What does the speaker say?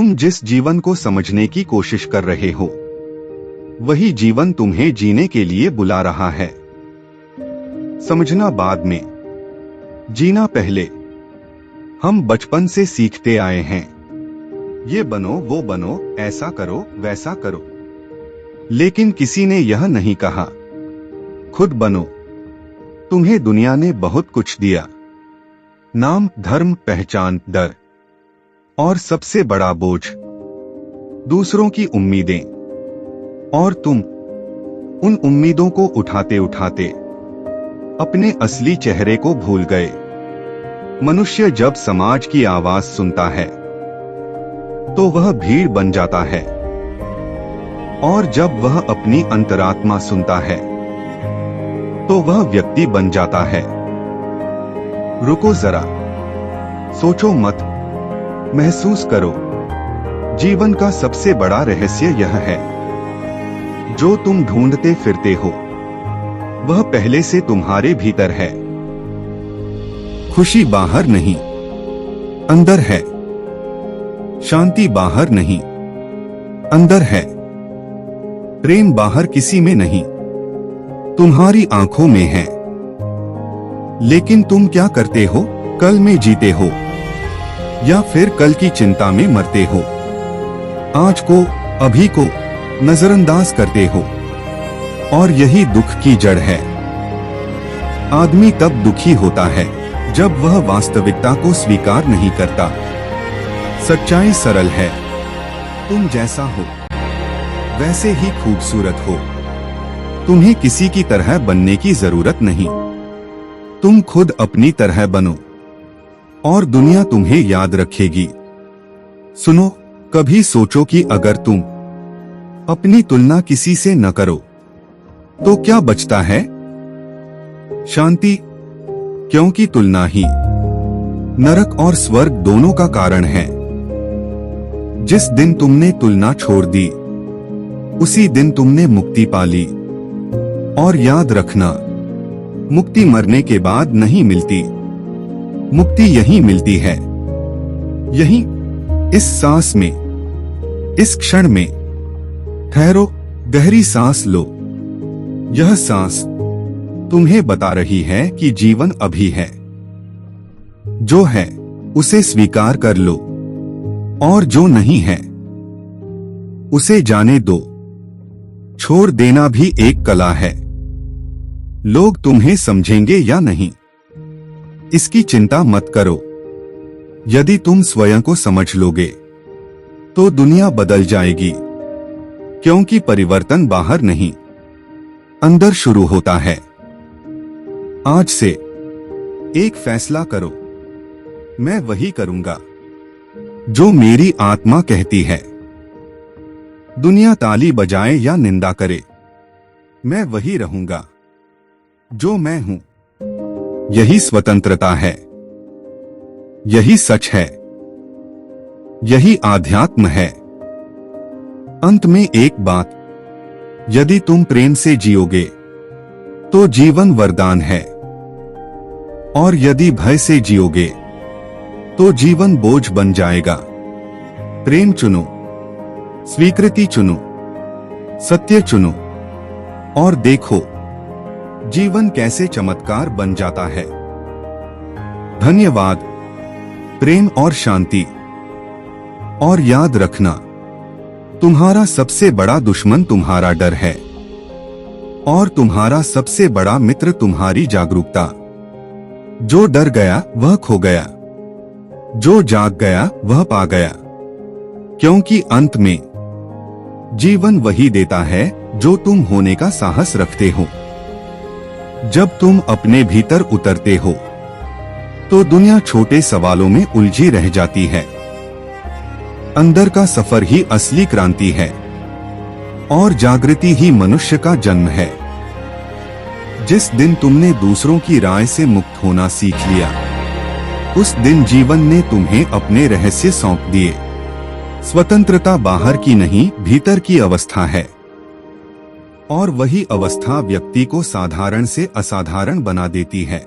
तुम जिस जीवन को समझने की कोशिश कर रहे हो, वही जीवन तुम्हें जीने के लिए बुला रहा है। समझना बाद में, जीना पहले। हम बचपन से सीखते आए हैं, ये बनो, वो बनो, ऐसा करो, वैसा करो। लेकिन किसी ने यह नहीं कहा, खुद बनो। तुम्हें दुनिया ने बहुत कुछ दिया, नाम, धर्म, पहचान, डर और सबसे बड़ा बोझ, दूसरों की उम्मीदें। और तुम उन उम्मीदों को उठाते उठाते अपने असली चेहरे को भूल गए। मनुष्य जब समाज की आवाज सुनता है तो वह भीड़ बन जाता है, और जब वह अपनी अंतरात्मा सुनता है तो वह व्यक्ति बन जाता है। रुको जरा, सोचो मत, महसूस करो। जीवन का सबसे बड़ा रहस्य यह है, जो तुम ढूंढते फिरते हो वह पहले से तुम्हारे भीतर है। खुशी बाहर नहीं, अंदर है। शांति बाहर नहीं, अंदर है। प्रेम बाहर किसी में नहीं, तुम्हारी आंखों में है। लेकिन तुम क्या करते हो? कल में जीते हो या फिर कल की चिंता में मरते हो? आज को, अभी को नजरअंदाज करते हो, और यही दुख की जड़ है। आदमी तब दुखी होता है जब वह वास्तविकता को स्वीकार नहीं करता। सच्चाई सरल है, तुम जैसा हो वैसे ही खूबसूरत हो। तुम्हें किसी की तरह बनने की जरूरत नहीं, तुम खुद अपनी तरह बनो और दुनिया तुम्हें याद रखेगी। सुनो, कभी सोचो कि अगर तुम अपनी तुलना किसी से न करो तो क्या बचता है? शांति, क्योंकि तुलना ही नरक और स्वर्ग दोनों का कारण है। जिस दिन तुमने तुलना छोड़ दी, उसी दिन तुमने मुक्ति पा ली। और याद रखना, मुक्ति मरने के बाद नहीं मिलती, मुक्ति यहीं मिलती है, यहीं, इस सांस में, इस क्षण में। ठहरो, गहरी सांस लो। यह सांस तुम्हें बता रही है कि जीवन अभी है। जो है उसे स्वीकार कर लो, और जो नहीं है उसे जाने दो। छोड़ देना भी एक कला है। लोग तुम्हें समझेंगे या नहीं, इसकी चिंता मत करो। यदि तुम स्वयं को समझ लोगे तो दुनिया बदल जाएगी, क्योंकि परिवर्तन बाहर नहीं, अंदर शुरू होता है। आज से एक फैसला करो, मैं वही करूंगा जो मेरी आत्मा कहती है। दुनिया ताली बजाए या निंदा करे, मैं वही रहूंगा जो मैं हूं। यही स्वतंत्रता है, यही सच है, यही आध्यात्म है। अंत में एक बात, यदि तुम प्रेम से जियोगे तो जीवन वरदान है, और यदि भय से जियोगे तो जीवन बोझ बन जाएगा। प्रेम चुनो, स्वीकृति चुनो, सत्य चुनो, और देखो जीवन कैसे चमत्कार बन जाता है। धन्यवाद। प्रेम और शांति। और याद रखना, तुम्हारा सबसे बड़ा दुश्मन तुम्हारा डर है, और तुम्हारा सबसे बड़ा मित्र तुम्हारी जागरूकता। जो डर गया वह खो गया, जो जाग गया वह पा गया। क्योंकि अंत में जीवन वही देता है जो तुम होने का साहस रखते हो। जब तुम अपने भीतर उतरते हो तो दुनिया छोटे सवालों में उलझी रह जाती है। अंदर का सफर ही असली क्रांति है, और जागृति ही मनुष्य का जन्म है। जिस दिन तुमने दूसरों की राय से मुक्त होना सीख लिया, उस दिन जीवन ने तुम्हें अपने रहस्य सौंप दिए। स्वतंत्रता बाहर की नहीं, भीतर की अवस्था है, और वही अवस्था व्यक्ति को साधारण से असाधारण बना देती है।